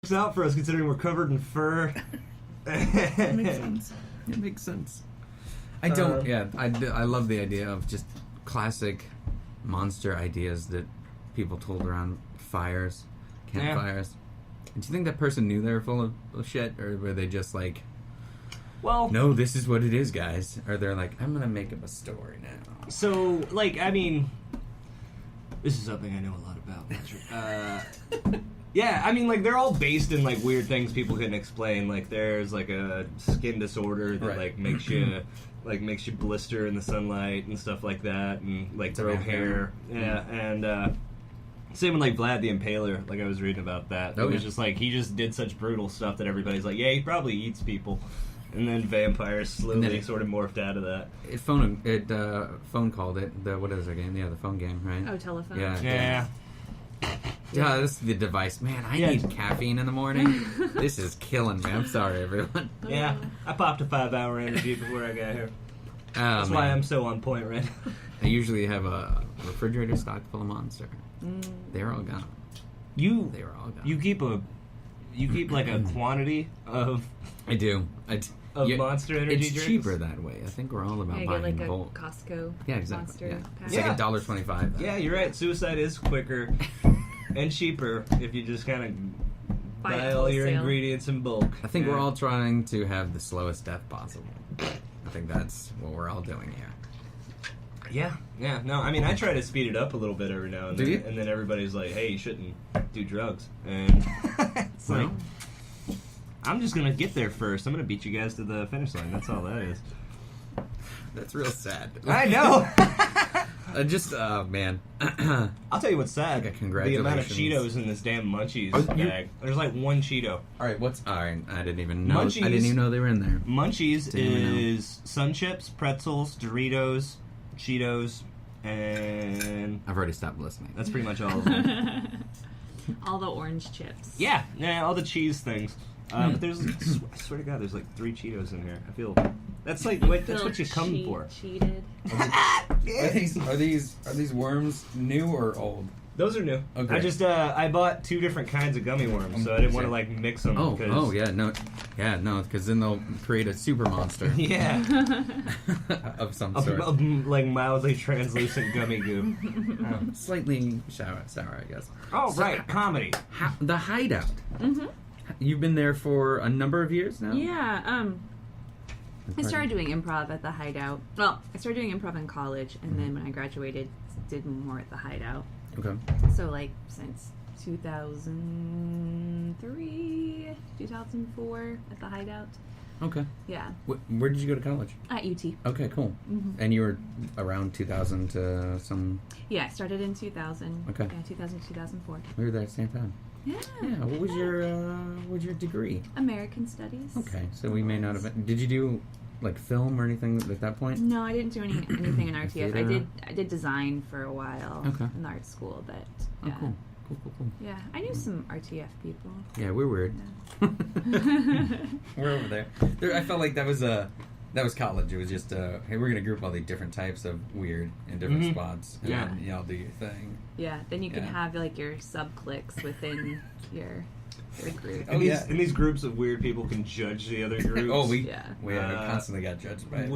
It's out for us considering we're covered in fur. It makes sense. It makes sense. I don't. I love the idea of just classic monster ideas that people told around fires, campfires. Do you think that person knew they were full of shit, or were they just like, well, no, this is what it is, guys? Or they're like, I'm gonna make up a story now. So, like, I mean, this is something I know a lot about, Patrick. Yeah, I mean, like, they're all based in, like, weird things people couldn't explain. Like, there's, like, a skin disorder that, like, makes you blister in the sunlight and stuff like that, and, like, grow hair. Yeah, and, same with, like, Vlad the Impaler. Like, I was reading about that. It was just, like, he just did such brutal stuff that everybody's like, yeah, he probably eats people. And then vampires slowly sort of morphed out of that. Phone called it. What is the game? Yeah, the phone game, right? Oh, telephone. Yeah. Yeah, this is the device. Man, I need caffeine in the morning. This is killing me. I'm sorry, everyone. Yeah, I popped a 5-hour energy before I got here. That's why I'm so on point right now. I usually have a refrigerator stocked full of Monster. They're all gone. They were all gone. You keep like a quantity of... I do. Of Monster energy drinks? It's cheaper that way. I think we're all about buying like in bulk. A Costco exactly. Monster pack. It's like $1.25. Yeah, you're right. Suicide is quicker and cheaper if you just kind of buy all your ingredients in bulk. I think we're all trying to have the slowest death possible. I think that's what we're all doing here. Yeah. No, I mean, I try to speed it up a little bit every now and then. Do you? And then everybody's like, hey, you shouldn't do drugs. And it's like... I'm just going to get there first. I'm going to beat you guys to the finish line. That's all that is. That's real sad. I know. Man. I'll tell you what's sad. Congratulations. The amount of Cheetos in this damn Munchies bag. There's like one Cheeto. Alright, Alright, I didn't even know. I didn't even know they were in there. Munchies is Sun Chips, pretzels, Doritos, Cheetos, and... I've already stopped listening. That's pretty much all of them. All the orange chips. Yeah, all the cheese things. But there's, I swear to God, there's like 3 Cheetos in here. I feel that's like that's what you come for. Cheated. Are these worms new or old? Those are new. Okay. I just I bought 2 different kinds of gummy worms, so I didn't want to like mix them. No, because then they'll create a super monster. Yeah, of some sort, like mildly translucent gummy goo. Slightly sour, I guess. Oh, so, right, comedy. The Hideout. Mm-hmm. You've been there for a number of years now? Yeah, I started doing improv at the Hideout. Well, I started doing improv in college, and then when I graduated, did more at the Hideout. Okay. So, like, since 2003, 2004 at the Hideout. Okay. Yeah. Where did you go to college? At UT. Okay, cool. Mm-hmm. And you were around 2000 to some... Yeah, I started in 2000. Okay. Yeah, 2000 to 2004. We were there at the same time. Yeah. Yeah. What was your degree? American Studies. Okay, so we may not have... Did you do, like, film or anything at that point? No, I didn't do anything in RTF. I did design for a while in art school, but... Yeah. Oh, cool. Cool. Yeah, I knew some RTF people. Yeah, we're weird. Yeah. We're over there. I felt like that was college. It was just hey, we're gonna group all the different types of weird in different spots, and then y'all do your thing. Yeah, then you can have like your sub cliques within your group. And these groups of weird people can judge the other groups. We constantly got judged by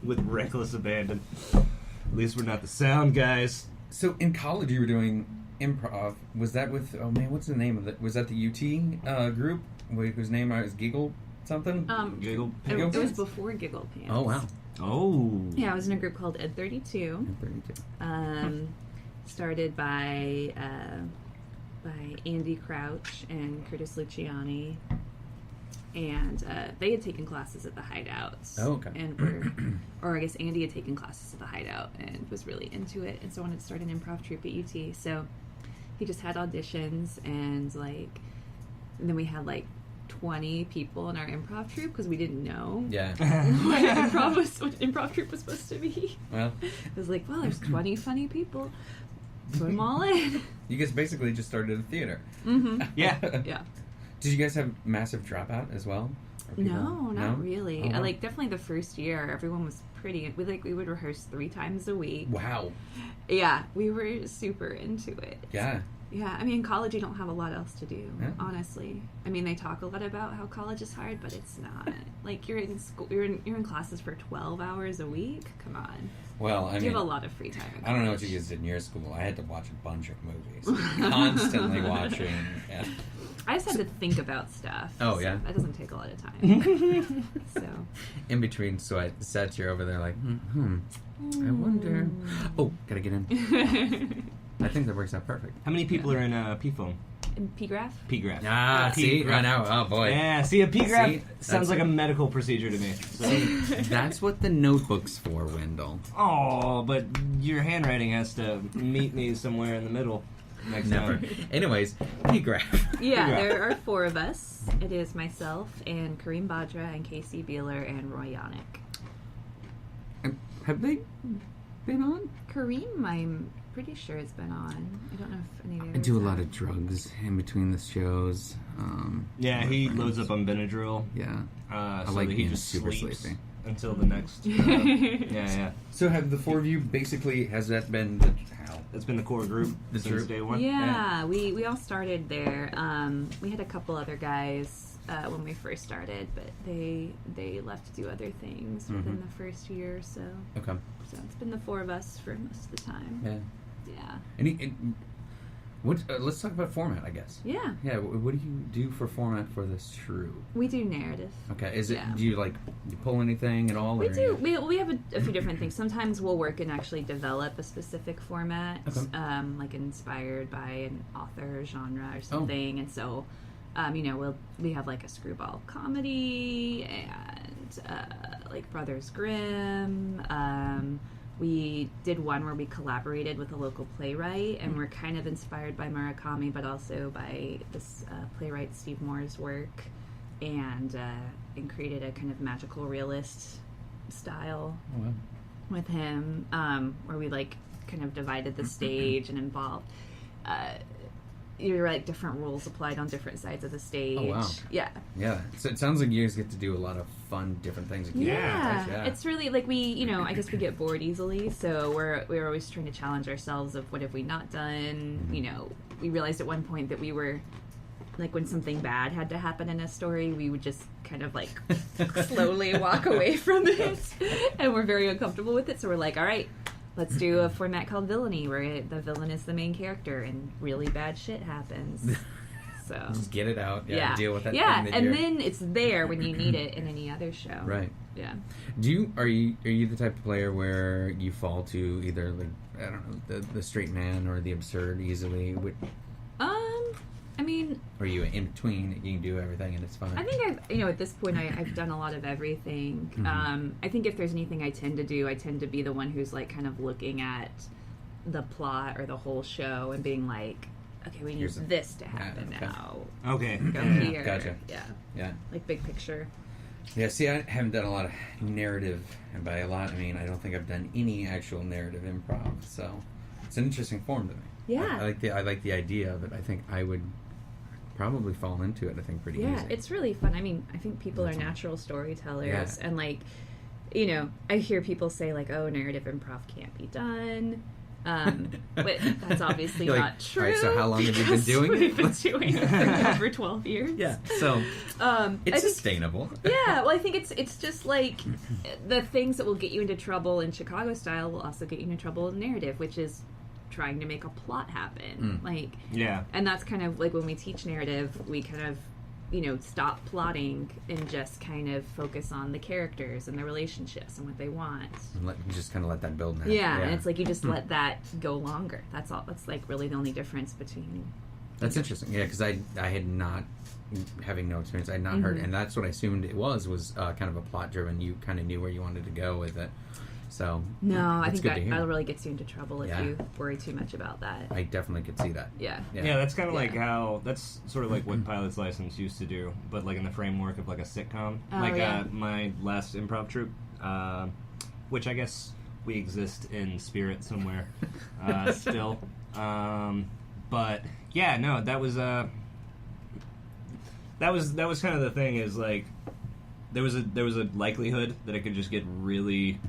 with reckless abandon. At least we're not the sound guys. So in college you were doing improv. Was that with, what's the name of it? Was that the UT group whose name was Giggle something? Giggle Pants? It was before Giggle Pants. Oh, wow. Oh. Yeah, I was in a group called Ed 32. Started by Andy Crouch and Curtis Luciani. And they had taken classes at the Hideout. Oh, okay. And or I guess Andy had taken classes at the Hideout and was really into it, and so wanted to start an improv troupe at UT. So he just had auditions, and then we had 20 people in our improv troupe because we didn't know what improv troupe was supposed to be. Well, it was like, well, there's 20 funny people. Put them all in. You guys basically just started a theater. Mm-hmm. Yeah. Yeah. Did you guys have massive dropout as well? No, not really. Oh, wow. Definitely the first year, everyone was pretty. We would rehearse 3 times a week. Wow. Yeah, we were super into it. Yeah. Yeah, I mean, in college you don't have a lot else to do, Yeah. honestly. I mean, they talk a lot about how college is hard, but it's not. Like, you're in school, you're in classes for 12 hours a week. Come on. Well, I You mean, have a lot of free time in I don't know what college. you guys did in your school. I had to watch a bunch of movies, constantly watching. Yeah. I just had to think about stuff. Oh, so yeah? that doesn't take a lot of time. So. In between, so I sat here over there like, I wonder. Oh, gotta get in. I think that works out perfect. How many people are in PFOAM? In P-graph? P-graph. Ah, see? P-graph. I know. Oh, boy. Yeah, see, a P-graph See? sounds like a medical procedure to me. So. That's what the notebook's for, Wendell. Oh, but your handwriting has to meet me somewhere in the middle next Never. time. Anyways, P-graph. Yeah, P-graph. there are 4 of us. It is myself and Kareem Badra and Casey Beeler and Roy Yannick. Have they been on? Kareem, I'm pretty sure has been on. I don't know if any of the I do a others lot have. of drugs in between the shows. Yeah, he loads up on Benadryl. Yeah. So I like that he being just super sleeps sleepy. until the next. Yeah. So have the 4 of you basically, has that been the, how? That's been the core group The since troupe? day one. Yeah, we all started there. We had a couple other guys when we first started, but they left to do other things within the first year or so. Okay. So it's been the 4 of us for most of the time. Yeah. Yeah. What? Let's talk about format, I guess. Yeah. Yeah. What do you do for format for this troupe? We do narrative. Okay. Is it? Yeah. Do you pull anything at all? We or do. you- We have a few different things. Sometimes we'll work and actually develop a specific format, Okay. like inspired by an author, genre, or something. And so, we have like a screwball comedy and like Brothers Grimm. We did one where we collaborated with a local playwright, and we're kind of inspired by Murakami, but also by this playwright Steve Moore's work, and created a kind of magical realist style Oh, wow. with him, where we like kind of divided the stage and involved you're like different rules applied on different sides of the stage. Oh, wow. Yeah. Yeah. So it sounds like you guys get to do a lot of fun, different things. Yeah. It's really like I guess we get bored easily, so we're always trying to challenge ourselves of what have we not done. We realized at one point that we were like, when something bad had to happen in a story, we would just kind of like slowly walk away from it, and we're very uncomfortable with it. So we're like, all right, let's do a format called villainy, where the villain is the main character and really bad shit happens. So Just get it out. Yeah. Deal with that. Yeah, thing that and you're- then it's there when you need it in any other show. Right. Yeah. Are you the type of player where you fall to either like, I don't know, the straight man or the absurd easily? I mean, Or are you in between? You can do everything and it's fine. I think at this point I've done a lot of everything. I think if there's anything I tend to do, I tend to be the one who's like kind of looking at the plot or the whole show and being like, okay, we need this to happen okay. now. Okay. Go Yeah. here. Gotcha. Yeah. Yeah. Like big picture. Yeah, see, I haven't done a lot of narrative, and by a lot, I mean I don't think I've done any actual narrative improv, so it's an interesting form to me. Yeah. I like the idea of it. I think I would probably fall into it, I think, pretty Yeah, easy. it's really fun. I mean, I think people are natural storytellers, Yeah. and like, I hear people say like, "Oh, narrative improv can't be done," but that's obviously You're like, not true. "All right, so how long have you been because doing it?" We've been doing it for over 12 years. Yeah, so it's it's sustainable. Yeah, well, I think it's just like the things that will get you into trouble in Chicago style will also get you into trouble in narrative, which is trying to make a plot happen. Like, Yeah. and that's kind of like when we teach narrative, we kind of stop plotting and just kind of focus on the characters and the relationships and what they want. And just kind of let that build now. Yeah, and it's like you just let that go longer. That's all. That's like really the only difference between. That's interesting. Yeah, because I had not, having no experience, I had not heard, and that's what I assumed it was kind of a plot driven. You kind of knew where you wanted to go with it. So No, I that's think good to that hear. really gets you into trouble if you worry too much about that. I definitely could see that. Yeah. Yeah, that's kind of like Yeah. how that's sort of like what Pilot's License used to do, but like in the framework of like a sitcom. Oh, like yeah. my last improv troupe, which I guess we exist in spirit somewhere still. But yeah, no, that was kind of the thing. Is like there was a likelihood that it could just get really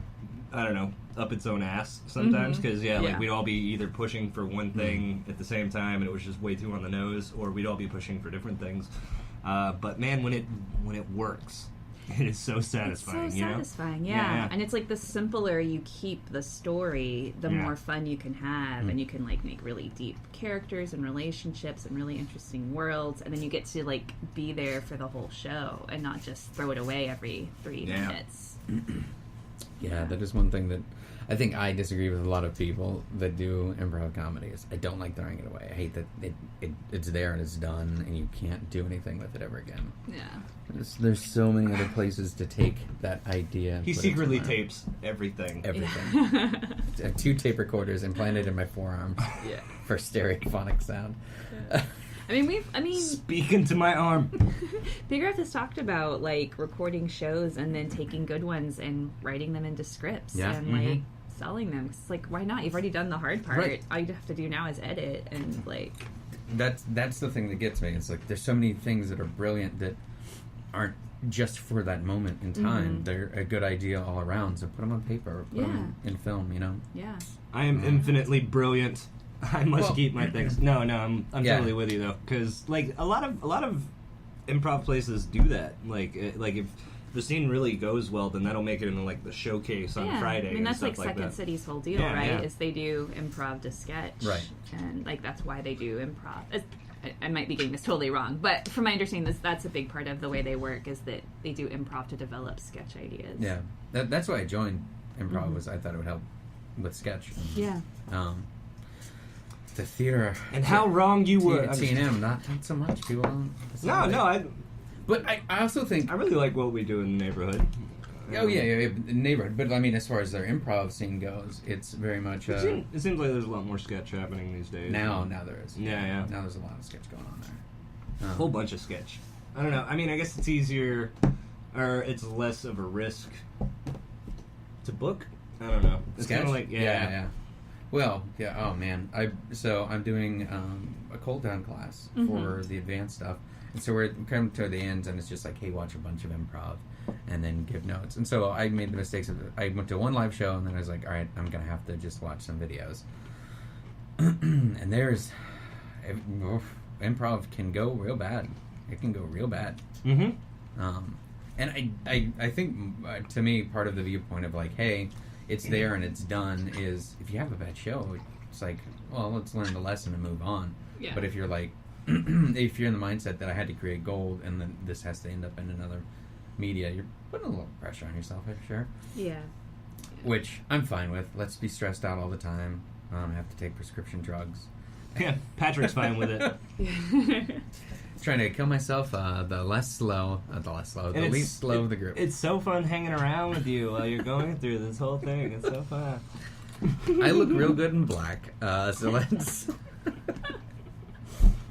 I don't know, up its own ass sometimes, because like we'd all be either pushing for one thing at the same time and it was just way too on the nose, or we'd all be pushing for different things. But man, when it works, it is so satisfying. It's so satisfying, yeah. And it's like the simpler you keep the story, the more fun you can have, and you can like make really deep characters and relationships and really interesting worlds, and then you get to like be there for the whole show and not just throw it away every 3 minutes. Yeah, that is one thing that I think I disagree with a lot of people that do improv comedies. I don't like throwing it away. I hate that it's there and it's done, and you can't do anything with it ever again. Yeah. There's so many other places to take that idea. He secretly tapes everything. Everything. I have 2 tape recorders implanted in my forearms for stereophonic sound. Yeah. I mean, speaking to my arm. Big Graph has talked about like recording shows and then taking good ones and writing them into scripts and like selling them. It's like, why not? You've already done the hard part. Right. All you have to do now is edit and like. That's the thing that gets me. It's like there's so many things that are brilliant that aren't just for that moment in time. They're a good idea all around. So put them on paper, put them in film. You know. Yeah. I am infinitely brilliant. I must keep my things. No, I'm totally with you though, because like a lot of improv places do that. Like if the scene really goes well, then that'll make it into like the showcase on Friday. I mean, that's and like stuff Second that. City's whole deal, right? Is they do improv to sketch, right? And like that's why they do improv. I might be getting this totally wrong, but from my understanding, that's a big part of the way they work is that they do improv to develop sketch ideas. Yeah, that's why I joined improv. Was I thought it would help with sketch. Yeah. The theater. And how wrong you were. T&M, not so much. People don't. But I also think I really like what we do in the neighborhood. Neighborhood. But I mean, as far as their improv scene goes, it's very much. It seems like there's a lot more sketch happening these days. Now there is. Yeah. Now there's a lot of sketch going on there. A whole bunch of sketch. I don't know. I mean, I guess it's easier, or it's less of a risk to book. I don't know. It's kind of like yeah. Well, yeah. Oh man, I'm doing a cold down class for the advanced stuff, and so we're coming to the ends, and it's just like, hey, watch a bunch of improv, and then give notes. And so I made the mistakes of I went to one live show, and then I was like, all right, I'm gonna have to just watch some videos. And there's improv can go real bad. It can go real bad. And I think to me, part of the viewpoint of like, hey, it's there and it's done is if you have a bad show, it's like, well, let's learn the lesson and move on. Yeah. But if you're like, if you're in the mindset that I had to create gold and then this has to end up in another media, you're putting a little pressure on yourself, I'm sure. Yeah. Which I'm fine with. Let's be stressed out all the time. Have to take prescription drugs. Yeah, Patrick's fine with it. Trying to kill myself, the least slow of the group. It's so fun hanging around with you while you're going through this whole thing. It's so fun. I look real good in black, so let's.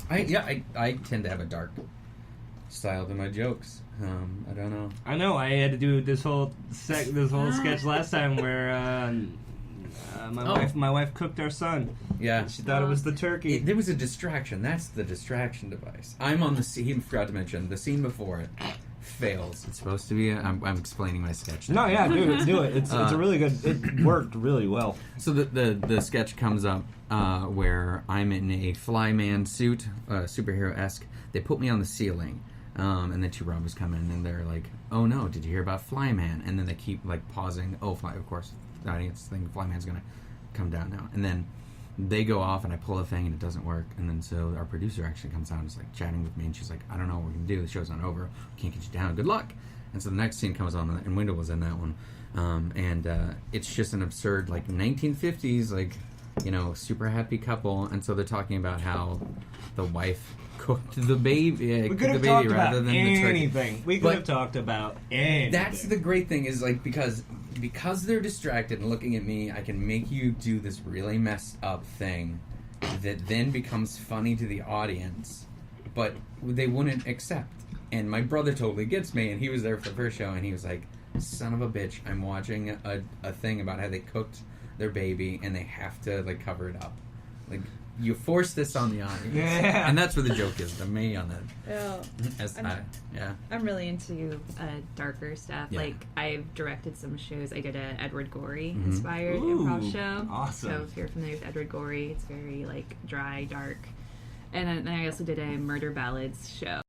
I tend to have a dark style to my jokes. I don't know. I know. I had to do this whole sketch last time where my wife cooked our son. Yeah, she thought it was the turkey. There was a distraction. That's the distraction device. I'm on the scene. He forgot to mention the scene before it fails. It's supposed to be. I'm explaining my sketch now. No, yeah, do it. It's a really good. It worked really well. So the sketch comes up where I'm in a flyman suit, superhero-esque. They put me on the ceiling. And then 2 robbers come in and they're like, "Oh no, did you hear about Flyman?" And then they keep like pausing. Oh, of course, the audience think Flyman's gonna come down now. And then they go off and I pull a thing and it doesn't work. And then so our producer actually comes out and is like chatting with me and she's like, "I don't know what we're gonna do. The show's not over. We can't get you down. Good luck." And so the next scene comes on and Wendell was in that one. And it's just an absurd like 1950s like super happy couple. And so they're talking about how the wife cooked the baby. We could have talked about anything. We could have talked about anything. That's the great thing is like because they're distracted and looking at me, I can make you do this really messed up thing that then becomes funny to the audience, but they wouldn't accept. And my brother totally gets me, and he was there for the first show, and he was like, "Son of a bitch, I'm watching a thing about how they cooked their baby, and they have to like cover it up." Like, you force this on the audience, Yeah. and that's where the joke is. The me on the Yeah. yeah. I'm really into darker stuff. Yeah. Like, I've directed some shows. I did a Edward Gorey Mhm. inspired Ooh, improv show. awesome. So if you're familiar with Edward Gorey, it's very like dry, dark. And then I also did a murder ballads show.